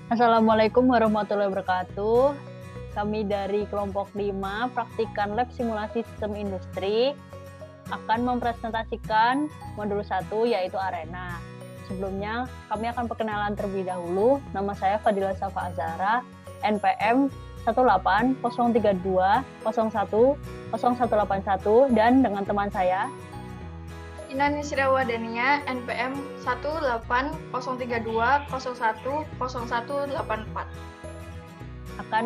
Assalamualaikum warahmatullahi wabarakatuh. Kami dari kelompok 5 Praktikan Lab Simulasi Sistem Industri akan mempresentasikan modul 1 yaitu Arena. Sebelumnya kami akan perkenalan terlebih dahulu. Nama saya Fadila Safa Azhara, NPM 18032010181 dan dengan teman saya Inan Yusriawa Dania, NPM 18032010184. akan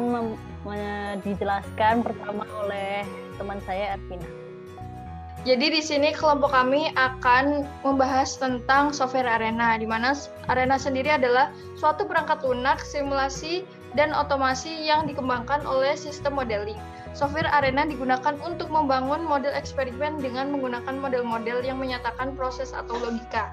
dijelaskan pertama oleh teman saya Ervina. Jadi di sini kelompok kami akan membahas tentang software Arena, di mana Arena sendiri adalah suatu perangkat lunak, simulasi, dan otomasi yang dikembangkan oleh sistem modeling. Software Arena digunakan untuk membangun model eksperimen dengan menggunakan model-model yang menyatakan proses atau logika.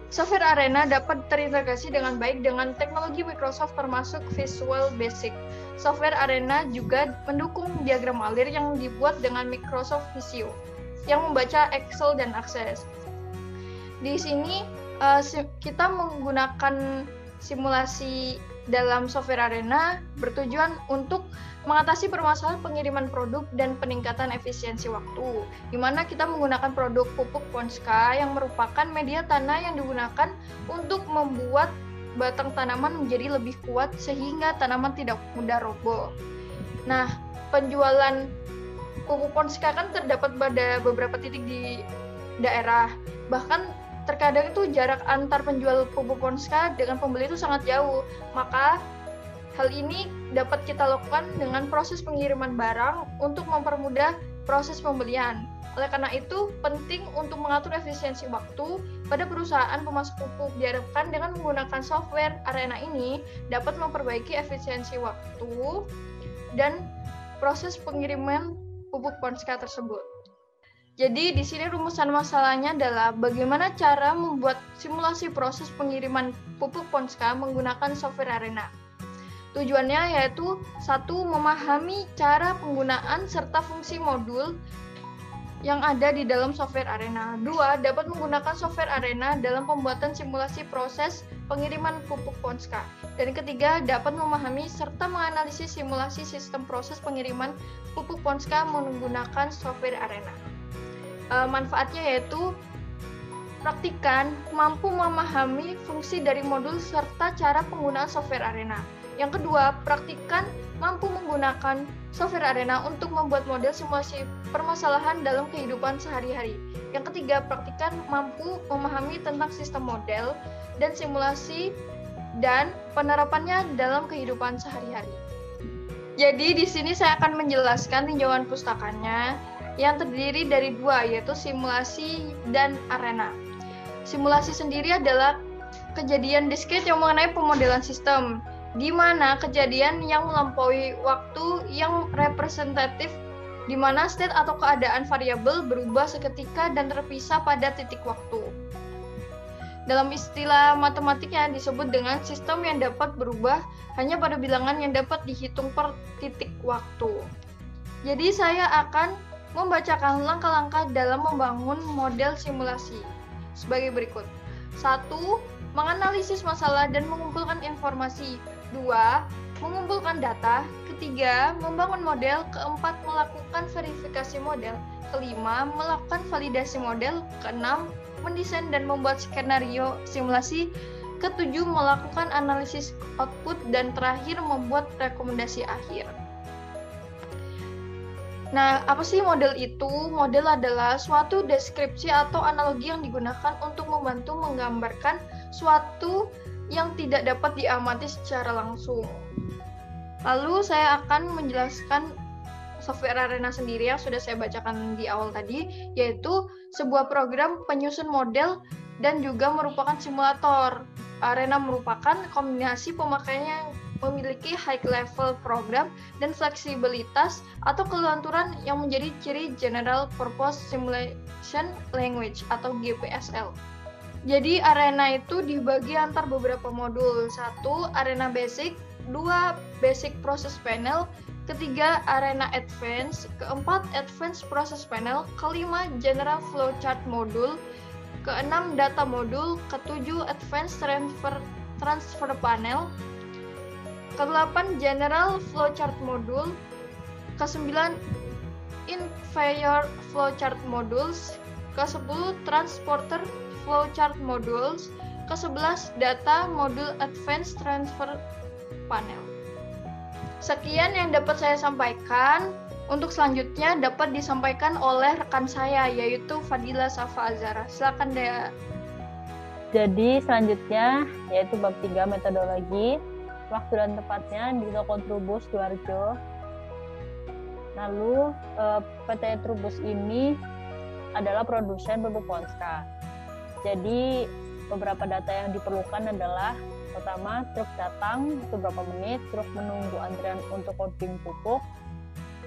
Software Arena dapat terintegrasi dengan baik dengan teknologi Microsoft termasuk Visual Basic. Software Arena juga mendukung diagram alir yang dibuat dengan Microsoft Visio yang membaca Excel dan Access. Di sini kita menggunakan simulasi dalam software Arena bertujuan untuk mengatasi permasalahan pengiriman produk dan peningkatan efisiensi waktu, di mana kita menggunakan produk pupuk Ponska yang merupakan media tanah yang digunakan untuk membuat batang tanaman menjadi lebih kuat sehingga tanaman tidak mudah roboh. Nah, penjualan pupuk Ponska kan terdapat pada beberapa titik di daerah, bahkan terkadang itu jarak antar penjual pupuk Ponska dengan pembeli itu sangat jauh. Maka hal ini dapat kita lakukan dengan proses pengiriman barang untuk mempermudah proses pembelian. Oleh karena itu, penting untuk mengatur efisiensi waktu pada perusahaan pemasok pupuk. Diharapkan dengan menggunakan software Arena ini dapat memperbaiki efisiensi waktu dan proses pengiriman pupuk Ponska tersebut. Jadi di sini rumusan masalahnya adalah bagaimana cara membuat simulasi proses pengiriman pupuk Ponska menggunakan software Arena. Tujuannya yaitu 1. Memahami cara penggunaan serta fungsi modul yang ada di dalam software Arena. 2. Dapat menggunakan software Arena dalam pembuatan simulasi proses pengiriman pupuk Ponska. Dan ketiga, dapat memahami serta menganalisis simulasi sistem proses pengiriman pupuk Ponska menggunakan software Arena. Manfaatnya yaitu praktikan mampu memahami fungsi dari modul serta cara penggunaan software Arena. Yang kedua, praktikan mampu menggunakan software Arena untuk membuat model simulasi permasalahan dalam kehidupan sehari-hari. Yang ketiga, praktikan mampu memahami tentang sistem model dan simulasi dan penerapannya dalam kehidupan sehari-hari. Jadi di sini saya akan menjelaskan tinjauan pustakanya yang terdiri dari dua, yaitu simulasi dan Arena. Simulasi sendiri adalah kejadian discrete yang mengenai pemodelan sistem, di mana kejadian yang melampaui waktu yang representatif, di mana state atau keadaan variabel berubah seketika dan terpisah pada titik waktu. Dalam istilah matematiknya disebut dengan sistem yang dapat berubah hanya pada bilangan yang dapat dihitung per titik waktu. Jadi saya akan membacakan langkah-langkah dalam membangun model simulasi sebagai berikut. 1. Menganalisis masalah dan mengumpulkan informasi. 2. Mengumpulkan data. 3. Membangun model. 4. Melakukan verifikasi model. 5. Melakukan validasi model. 6. Mendesain dan membuat skenario simulasi. 7. Melakukan analisis output. Dan terakhir membuat rekomendasi akhir. Nah, apa sih model itu? Model adalah suatu deskripsi atau analogi yang digunakan untuk membantu menggambarkan suatu yang tidak dapat diamati secara langsung. Lalu saya akan menjelaskan software Arena sendiri yang sudah saya bacakan di awal tadi, yaitu sebuah program penyusun model dan juga merupakan simulator. Arena merupakan kombinasi pemakaiannya memiliki high level program dan fleksibilitas atau kelenturan yang menjadi ciri General Purpose Simulation Language atau GPSL. Jadi Arena itu dibagi antar beberapa modul. 1. Arena Basic. 2. Basic Process Panel. 3. Arena Advanced. 4. Advanced Process Panel. 5. General Flowchart Module. 6. Data Module. 7. Advanced Transfer transfer panel. Ke-8 general flowchart module. Ke-9 inverter flowchart modules. Ke-10 transporter flowchart modules. Ke-11 data module advanced transfer panel. Sekian yang dapat saya sampaikan. Untuk selanjutnya dapat disampaikan oleh rekan saya, yaitu Fadila Safa Azhara. Silakan Dea. Jadi selanjutnya yaitu bab 3 metodologi. Waktu dan tempatnya di toko Trubus Sidoarjo. Lalu PT Trubus ini adalah produsen pupuk Ponska. Jadi beberapa data yang diperlukan adalah pertama, truk datang itu berapa menit, truk menunggu antrian untuk loading pupuk,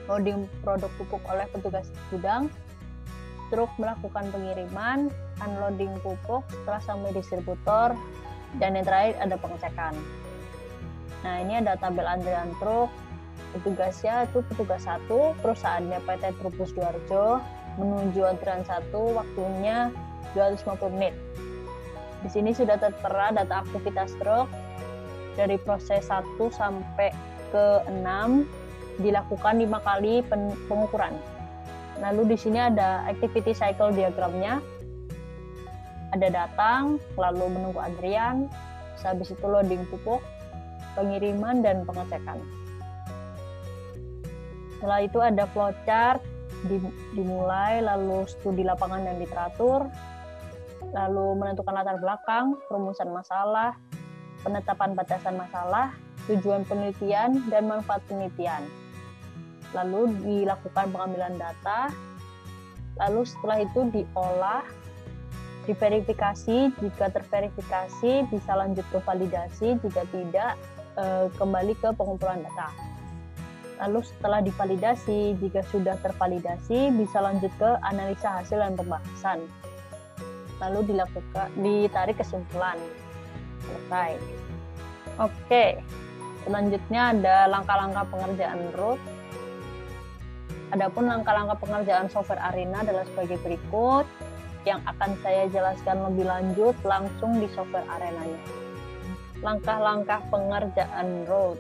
loading produk pupuk oleh petugas gudang, truk melakukan pengiriman, unloading pupuk setelah sampai distributor, dan yang terakhir ada pengecekan. Nah, ini ada tabel antrian truk. Petugasnya itu petugas 1, perusahaannya PT Trubus Sidoarjo, menuju antrian 1, waktunya 250 menit. Di sini sudah tertera data aktivitas truk dari proses 1 sampai ke 6 dilakukan 5 kali pengukuran. Lalu di sini ada activity cycle diagramnya. Ada datang, lalu menunggu antrian, habis itu loading pupuk, pengiriman, dan pengecekan. Setelah itu ada flowchart dimulai, lalu studi lapangan dan literatur, lalu menentukan latar belakang, perumusan masalah, penetapan batasan masalah, tujuan penelitian, dan manfaat penelitian. Lalu dilakukan pengambilan data, lalu setelah itu diolah, diverifikasi, jika terverifikasi bisa lanjut ke validasi, jika tidak kembali ke pengumpulan data. Lalu setelah divalidasi, jika sudah tervalidasi bisa lanjut ke analisa hasil dan pembahasan. Lalu ditarik kesimpulan. Selesai. Oke, selanjutnya ada langkah-langkah pengerjaan root. Adapun langkah-langkah pengerjaan software Arena adalah sebagai berikut, yang akan saya jelaskan lebih lanjut langsung di software Arena-nya. Langkah-langkah pengerjaan root.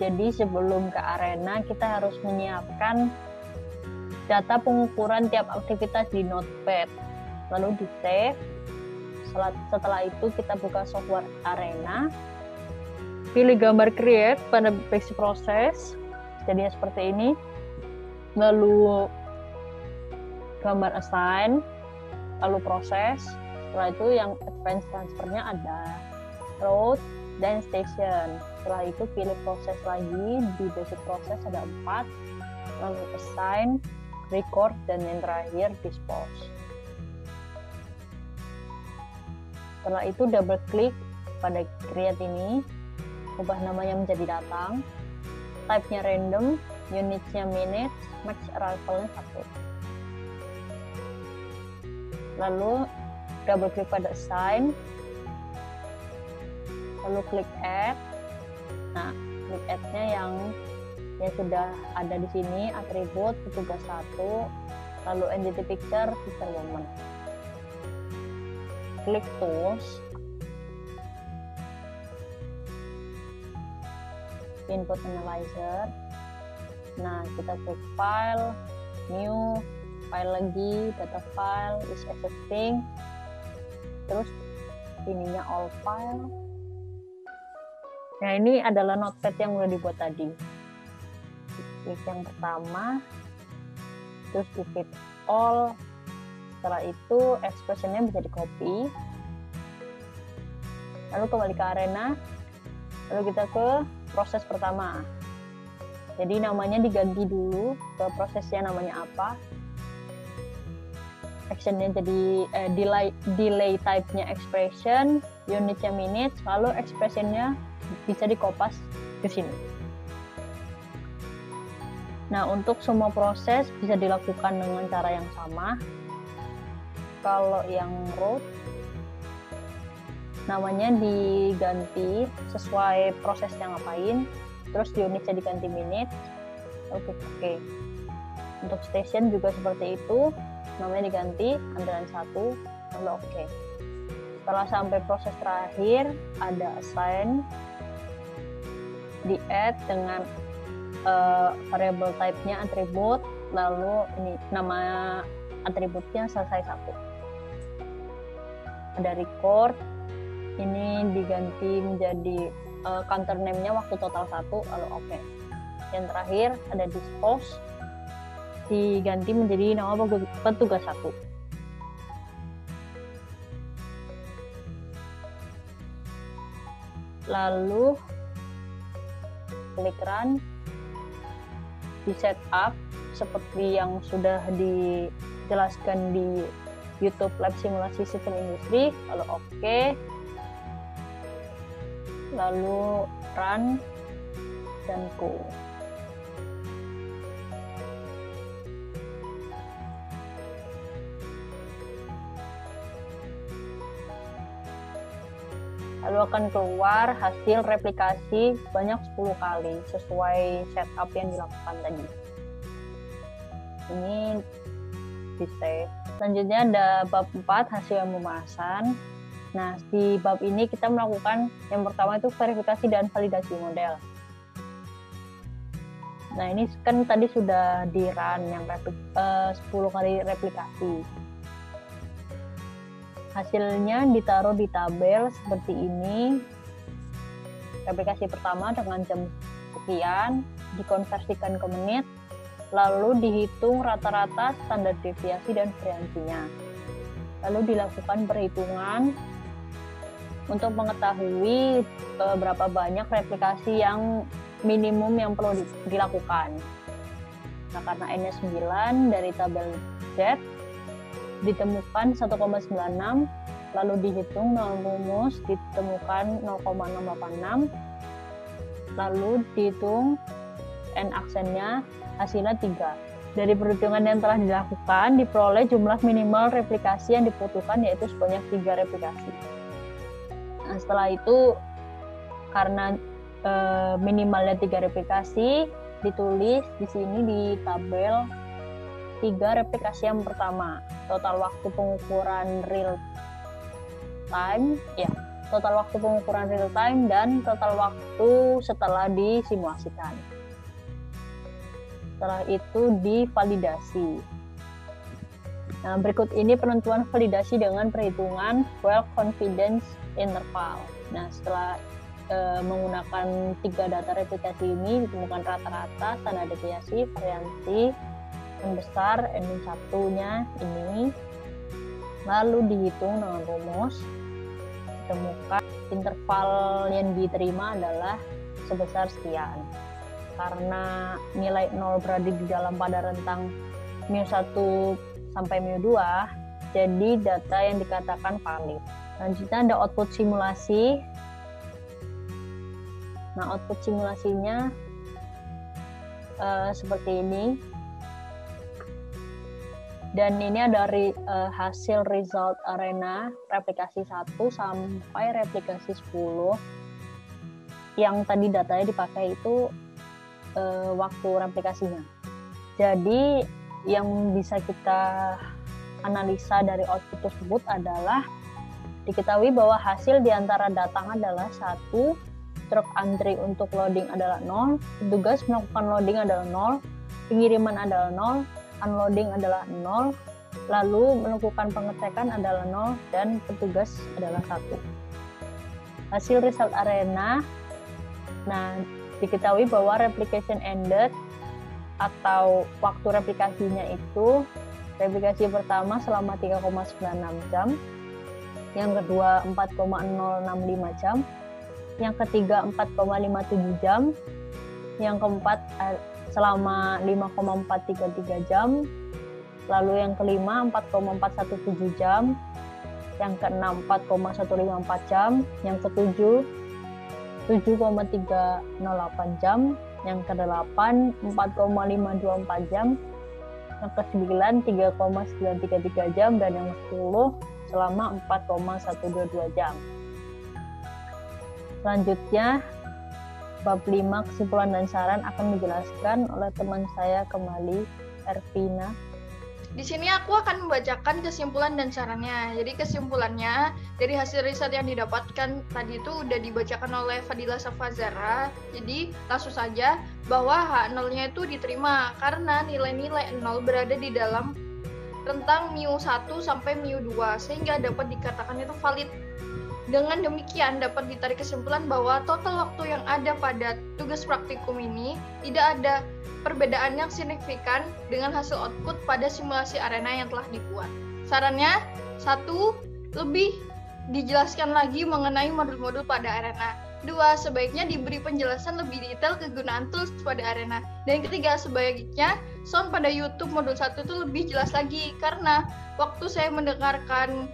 Jadi sebelum ke Arena kita harus menyiapkan data pengukuran tiap aktivitas di Notepad, lalu di save. Setelah itu kita buka software Arena, pilih gambar create pada basic process, jadinya seperti ini. Lalu gambar assign, lalu proses. Setelah itu yang advanced transfernya ada route dan station. Setelah itu pilih proses lagi, di basic process ada 4, lalu assign, record, dan yang terakhir dispose. Setelah itu double klik pada create ini, ubah namanya menjadi datang, type-nya random, units-nya minutes, max arrival-nya 1. Lalu double klik pada assign, lalu klik add. Nah, klik add-nya yang sudah ada di sini, atribut petugas 1, lalu entity picture, feature moment. Klik tools, input analyzer. Nah, kita klik file, new, file lagi, data file is existing, terus ininya all file. Nah, ini adalah notepad yang udah dibuat tadi. Klik yang pertama, terus di fit all. Setelah itu expressionnya bisa di copy, lalu kembali ke Arena, lalu kita ke proses pertama. Jadi namanya diganti dulu ke prosesnya namanya apa, actionnya jadi delay type-nya expression, unitnya minutes, lalu expressionnya bisa dikopas ke sini. Nah, untuk semua proses bisa dilakukan dengan cara yang sama. Kalau yang root namanya diganti sesuai prosesnya ngapain, terus unitnya diganti minute. Oke. Untuk station juga seperti itu, namanya diganti antrian 1, lalu oke. Setelah sampai proses terakhir, ada assign, di add dengan variable type-nya atribut, lalu ini nama atributnya selesai 1. Ada record, ini diganti menjadi counter name-nya waktu total 1, lalu oke. Yang terakhir ada dispose, diganti menjadi nama petugas 1. Lalu klik run, di setup seperti yang sudah dijelaskan di YouTube Lab Simulasi Sistem Industri, lalu oke. Lalu run dan go. Lalu akan keluar hasil replikasi banyak 10 kali sesuai setup yang dilakukan tadi. Ini di save. Selanjutnya ada bab 4, hasil pembahasan. Nah, di bab ini kita melakukan yang pertama itu verifikasi dan validasi model. Nah, ini kan tadi sudah di run yang 10 kali replikasi. Hasilnya ditaruh di tabel seperti ini. Replikasi pertama dengan jam sekian, dikonversikan ke menit, lalu dihitung rata-rata, standar deviasi, dan variansinya. Lalu dilakukan perhitungan untuk mengetahui berapa banyak replikasi yang minimum yang perlu dilakukan. Nah, karena N-nya 9 dari tabel Z ditemukan 1,96, lalu dihitung 0 rumus ditemukan 0,686, lalu dihitung N aksennya hasilnya 3. Dari perhitungan yang telah dilakukan diperoleh jumlah minimal replikasi yang dibutuhkan yaitu sebanyak 3 replikasi. Nah, setelah itu karena minimalnya 3 replikasi, ditulis di sini di tabel 3 replikasi yang pertama, total waktu pengukuran real time, total waktu pengukuran real time dan total waktu setelah disimulasikan. Setelah itu divalidasi. Nah, berikut ini penentuan validasi dengan perhitungan well confidence interval. Nah, setelah menggunakan 3 data replikasi ini ditemukan rata-rata, standar deviasi, variansi yang besar N-1-nya ini, lalu dihitung dengan rumus, ditemukan interval yang diterima adalah sebesar sekian. Karena nilai 0 berada di dalam pada rentang μ1 sampai μ2, jadi data yang dikatakan valid. Selanjutnya ada output simulasi. Nah, output simulasinya seperti ini. Dan ini ada hasil result arena replikasi 1 sampai replikasi 10. Yang tadi datanya dipakai itu waktu replikasinya. Jadi yang bisa kita analisa dari output tersebut adalah diketahui bahwa hasil di antara datang adalah 1, truk antri untuk loading adalah 0, petugas melakukan loading adalah 0, pengiriman adalah 0, unloading adalah 0, lalu melakukan pengecekan adalah 0, dan petugas adalah 1. Hasil result arena, nah diketahui bahwa replication ended atau waktu replikasinya itu replikasi pertama selama 3,96 jam, yang kedua 4,065 jam, yang ketiga 4,57 jam, yang keempat selama 5,433 jam, lalu yang kelima 4,417 jam, yang keenam 4,154 jam, yang ketujuh 7,308 jam, yang kedelapan 4,524 jam, yang ke-9 3,933 jam, dan yang ke-10 selama 4,122 jam. Selanjutnya, bab 5 kesimpulan dan saran akan dijelaskan oleh teman saya kembali, Ervina. Di sini aku akan membacakan kesimpulan dan sarannya. Jadi kesimpulannya dari hasil riset yang didapatkan tadi itu udah dibacakan oleh Fadila Safazara. Jadi langsung saja bahwa H0-nya itu diterima karena nilai-nilai 0 berada di dalam rentang mu1 sampai mu2 sehingga dapat dikatakan itu valid. Dengan demikian dapat ditarik kesimpulan bahwa total waktu yang ada pada tugas praktikum ini tidak ada perbedaan yang signifikan dengan hasil output pada simulasi arena yang telah dibuat. Sarannya, 1. Lebih dijelaskan lagi mengenai modul-modul pada arena. 2. Sebaiknya diberi penjelasan lebih detail kegunaan tools pada arena. Dan ketiga, sebaiknya sound pada YouTube modul 1 itu lebih jelas lagi. Karena waktu saya mendengarkan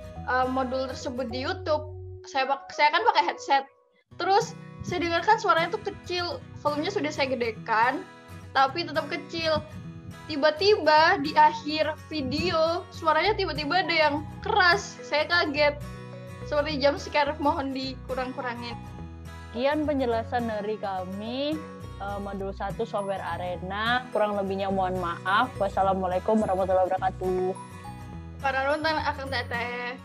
modul tersebut di YouTube, saya kan pakai headset. Terus saya dengarkan suaranya tuh kecil, volumenya sudah saya gedekan, tapi tetap kecil. Tiba-tiba di akhir video suaranya tiba-tiba ada yang keras. Saya kaget. Seperti jump scare, mohon dikurang-kurangin. Sekian penjelasan dari kami modul 1 software arena. Kurang lebihnya mohon maaf. Wassalamualaikum warahmatullahi wabarakatuh. Para nonton akan teteh.